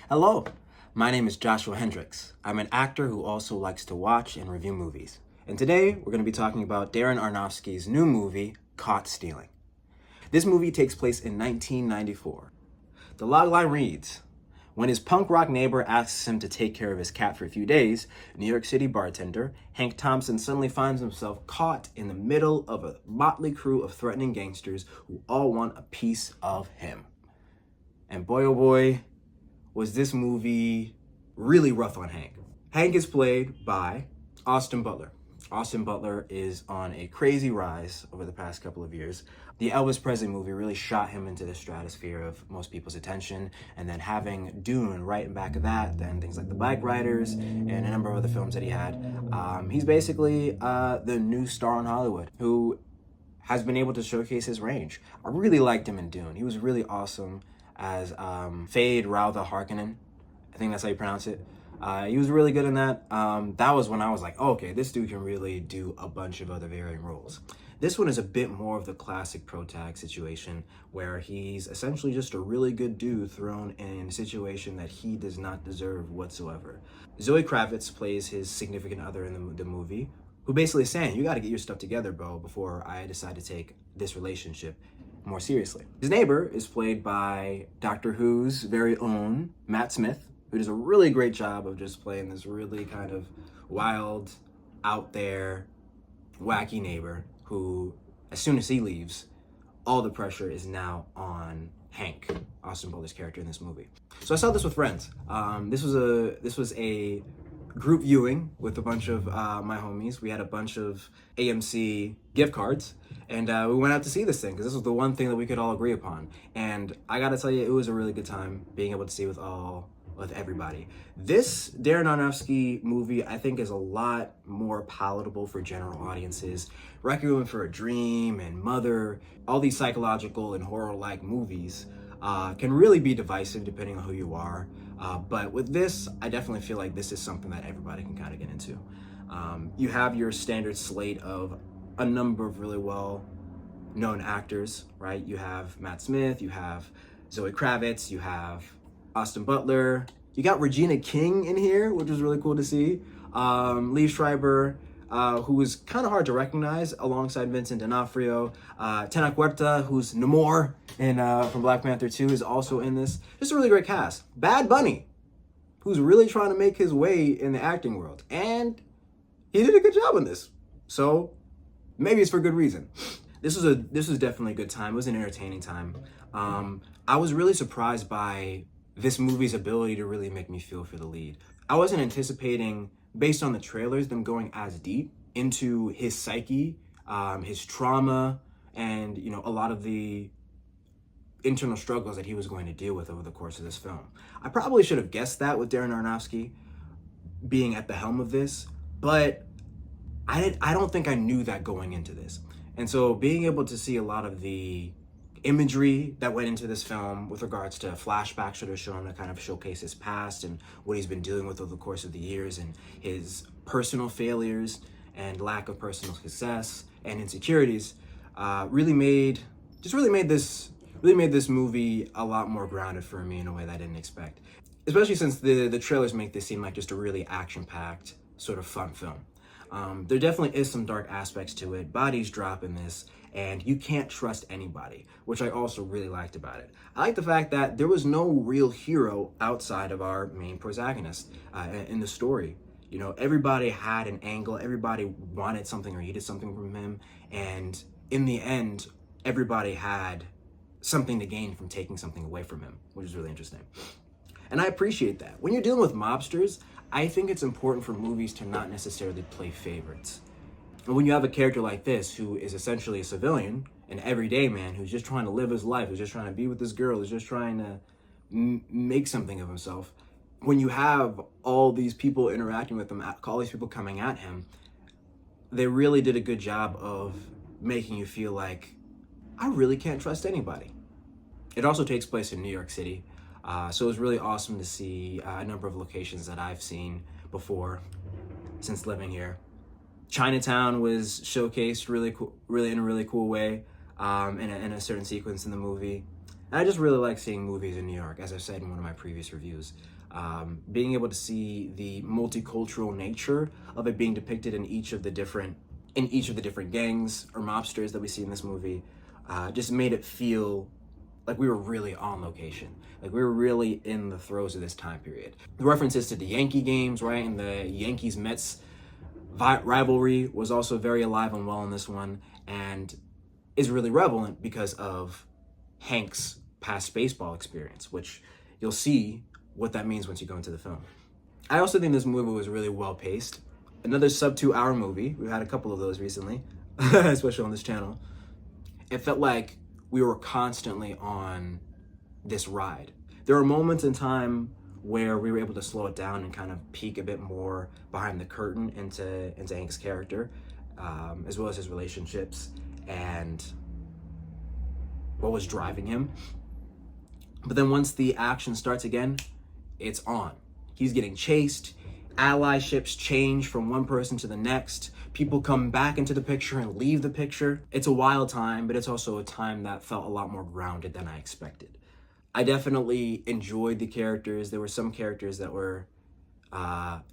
Hello, my name is Joshua Hendricks. I'm an actor who also likes to watch and review movies. And today, we're going to be talking about Darren Aronofsky's new movie, Caught Stealing. This movie takes place in 1994. The logline reads, when his punk rock neighbor asks him to take care of his cat for a few days, New York City bartender Hank Thompson suddenly finds himself caught in the middle of a motley crew of threatening gangsters who all want a piece of him. And boy, oh boy, was this movie really rough on Hank. Hank is played by Austin Butler. Austin Butler is on a crazy rise over the past couple of years. The Elvis Presley movie really shot him into the stratosphere of most people's attention, and then having Dune right in back of that, then things like The Bike Riders, and a number of other films that he had. He's basically the new star in Hollywood who has been able to showcase his range. I really liked him in Dune. He was really awesome as Fade Rautha Harkonnen. I think that's how you pronounce it. He was really good in that. That was when I was like, oh, okay, this dude can really do a bunch of other varying roles. This one is a bit more of the classic protag situation where he's essentially just a really good dude thrown in a situation that he does not deserve whatsoever. Zoe Kravitz plays his significant other in the movie, who basically is saying, you got to get your stuff together, bro, before I decide to take this relationship more seriously. His neighbor is played by Doctor Who's very own Matt Smith, who does a really great job of just playing this really kind of wild, out there, wacky neighbor who, as soon as he leaves, all the pressure is now on Hank, Austin Butler's character in this movie. So I saw this with friends. This was a group viewing with a bunch of my homies. We had a bunch of AMC gift cards, and we went out to see this thing because this was the one thing that we could all agree upon. And I gotta tell you, it was a really good time being able to see with everybody. This Darren Aronofsky movie, I think, is a lot more palatable for general audiences. Requiem for a Dream and Mother, all these psychological and horror-like movies can really be divisive depending on who you are. But with this, I definitely feel like this is something that everybody can kind of get into. You have your standard slate of a number of really well-known actors, right? You have Matt Smith, you have Zoe Kravitz, you have Austin Butler. You got Regina King in here, which was really cool to see. Lee Schreiber, who was kind of hard to recognize, alongside Vincent D'Onofrio. Tenoch Huerta, who's Namor from Black Panther 2, is also in this. Just a really great cast. Bad Bunny, who's really trying to make his way in the acting world. And he did a good job on this. So maybe it's for good reason. This was definitely a good time. It was an entertaining time. I was really surprised by this movie's ability to really make me feel for the lead. I wasn't anticipating, based on the trailers, them going as deep into his psyche, his trauma, and a lot of the internal struggles that he was going to deal with over the course of this film. I probably should have guessed that with Darren Aronofsky being at the helm of this, but I don't think I knew that going into this. And so being able to see a lot of the imagery that went into this film with regards to flashbacks that are shown to kind of showcase his past and what he's been dealing with over the course of the years, and his personal failures and lack of personal success and insecurities, really made this movie a lot more grounded for me in a way that I didn't expect. Especially since the trailers make this seem like just a really action-packed sort of fun film. There definitely is some dark aspects to it. Bodies drop in this, and you can't trust anybody, which I also really liked about it. I like the fact that there was no real hero outside of our main protagonist in the story. Everybody had an angle, everybody wanted something or needed something from him, and in the end, everybody had something to gain from taking something away from him, which is really interesting. And I appreciate that. When you're dealing with mobsters, I think it's important for movies to not necessarily play favorites. And when you have a character like this, who is essentially a civilian, an everyday man, who's just trying to live his life, who's just trying to be with this girl, who's just trying to make something of himself, when you have all these people interacting with him, all these people coming at him, they really did a good job of making you feel like, I really can't trust anybody. It also takes place in New York City. So it was really awesome to see a number of locations that I've seen before since living here. Chinatown was showcased really in a really cool way in a certain sequence in the movie. And I just really like seeing movies in New York, as I said in one of my previous reviews. Being able to see the multicultural nature of it being depicted in each of the different gangs or mobsters that we see in this movie, just made it feel like we were really on location. Like we were really in the throes of this time period. The references to the Yankee games, right, and the Yankees-Mets rivalry was also very alive and well in this one, and is really relevant because of Hank's past baseball experience, which you'll see what that means once you go into the film. I also think this movie was really well paced. Another sub 2 hour movie. We've had a couple of those recently, especially on this channel. It felt like we were constantly on this ride. There were moments in time where we were able to slow it down and kind of peek a bit more behind the curtain into Hank's character, as well as his relationships and what was driving him. But then once the action starts again, it's on. He's getting chased. Ally ships change from one person to the next. People come back into the picture and leave the picture. It's a wild time, but it's also a time that felt a lot more grounded than I expected. I definitely enjoyed the characters. There were some characters that were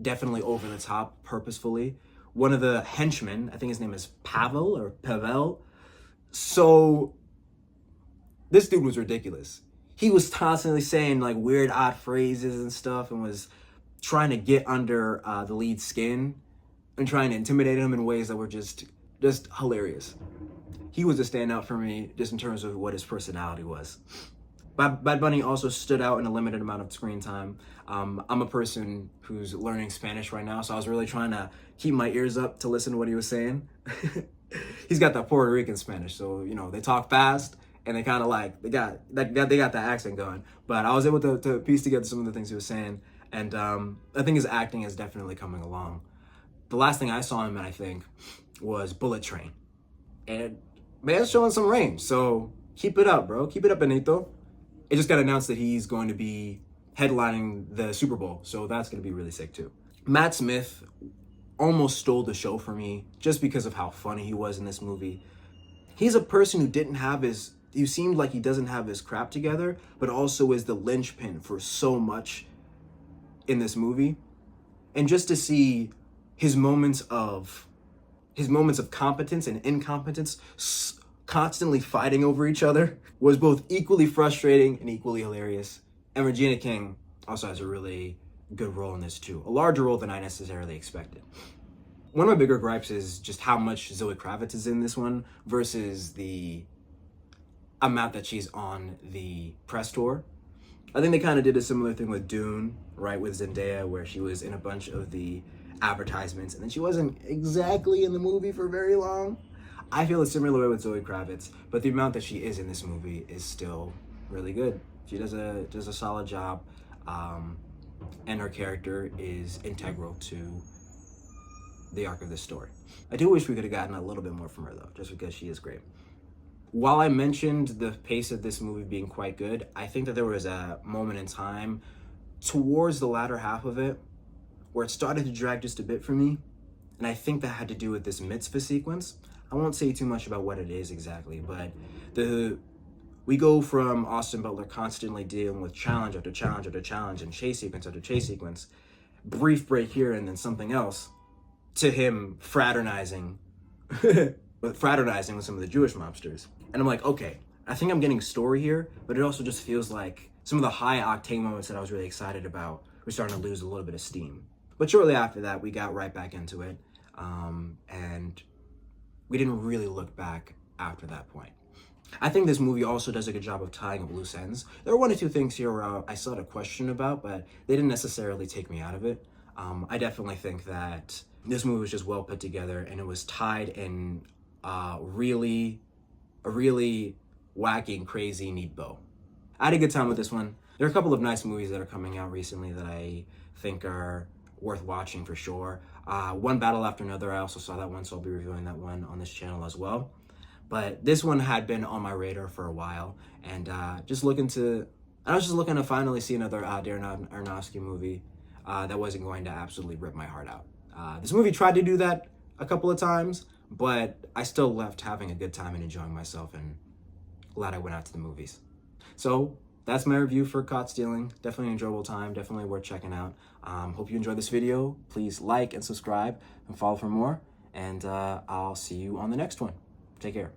definitely over the top purposefully. One of the henchmen, I think his name is Pavel. So this dude was ridiculous. He was constantly saying like weird, odd phrases and stuff, and was trying to get under the lead's skin and trying to intimidate him in ways that were just hilarious. He was a standout for me just in terms of what his personality was. Bad Bunny also stood out in a limited amount of screen time. I'm a person who's learning Spanish right now, so I was really trying to keep my ears up to listen to what he was saying. He's got that Puerto Rican Spanish, so you know they talk fast and they kind of like they got that accent going. But I was able to piece together some of the things he was saying, and I think his acting is definitely coming along. The last thing I saw him in, I think, was Bullet Train, and man's showing some range. So keep it up, bro. Keep it up, Benito. It just got announced that he's going to be headlining the Super Bowl, so that's going to be really sick too. Matt Smith almost stole the show for me just because of how funny he was in this movie. He's a person who seemed like he doesn't have his crap together, but also is the linchpin for so much in this movie. And just to see his moments of competence and incompetence constantly fighting over each other was both equally frustrating and equally hilarious. And Regina King also has a really good role in this too, a larger role than I necessarily expected. One of my bigger gripes is just how much Zoe Kravitz is in this one versus the amount that she's on the press tour. I think they kind of did a similar thing with Dune, right, with Zendaya, where she was in a bunch of the advertisements and then she wasn't exactly in the movie for very long. I feel a similar way with Zoe Kravitz, but the amount that she is in this movie is still really good. She does a solid job, and her character is integral to the arc of this story. I do wish we could have gotten a little bit more from her though, just because she is great. While I mentioned the pace of this movie being quite good, I think that there was a moment in time towards the latter half of it where it started to drag just a bit for me, and I think that had to do with this mitzvah sequence. I won't say too much about what it is exactly, but we go from Austin Butler constantly dealing with challenge after challenge after challenge and chase sequence after chase sequence, brief break here and then something else, to him fraternizing with some of the Jewish mobsters. And I'm like, okay, I think I'm getting a story here, but it also just feels like some of the high octane moments that I was really excited about were starting to lose a little bit of steam. But shortly after that, we got right back into it, and we didn't really look back after that point. I think this movie also does a good job of tying up loose ends. There were one or two things here where I still had a question about, but they didn't necessarily take me out of it. I definitely think that this movie was just well put together, and it was tied in a really wacky and crazy neat bow. I had a good time with this one. There are a couple of nice movies that are coming out recently that I think are worth watching for sure. One Battle After Another, I also saw that one, so I'll be reviewing that one on this channel as well. But this one had been on my radar for a while, and I was just looking to finally see another Darren Aronofsky movie that wasn't going to absolutely rip my heart out. This movie tried to do that a couple of times, but I still left having a good time and enjoying myself, and glad I went out to the movies. So that's my review for Caught Stealing. Definitely an enjoyable time, definitely worth checking out. Hope you enjoyed this video. Please like and subscribe and follow for more. And I'll see you on the next one. Take care.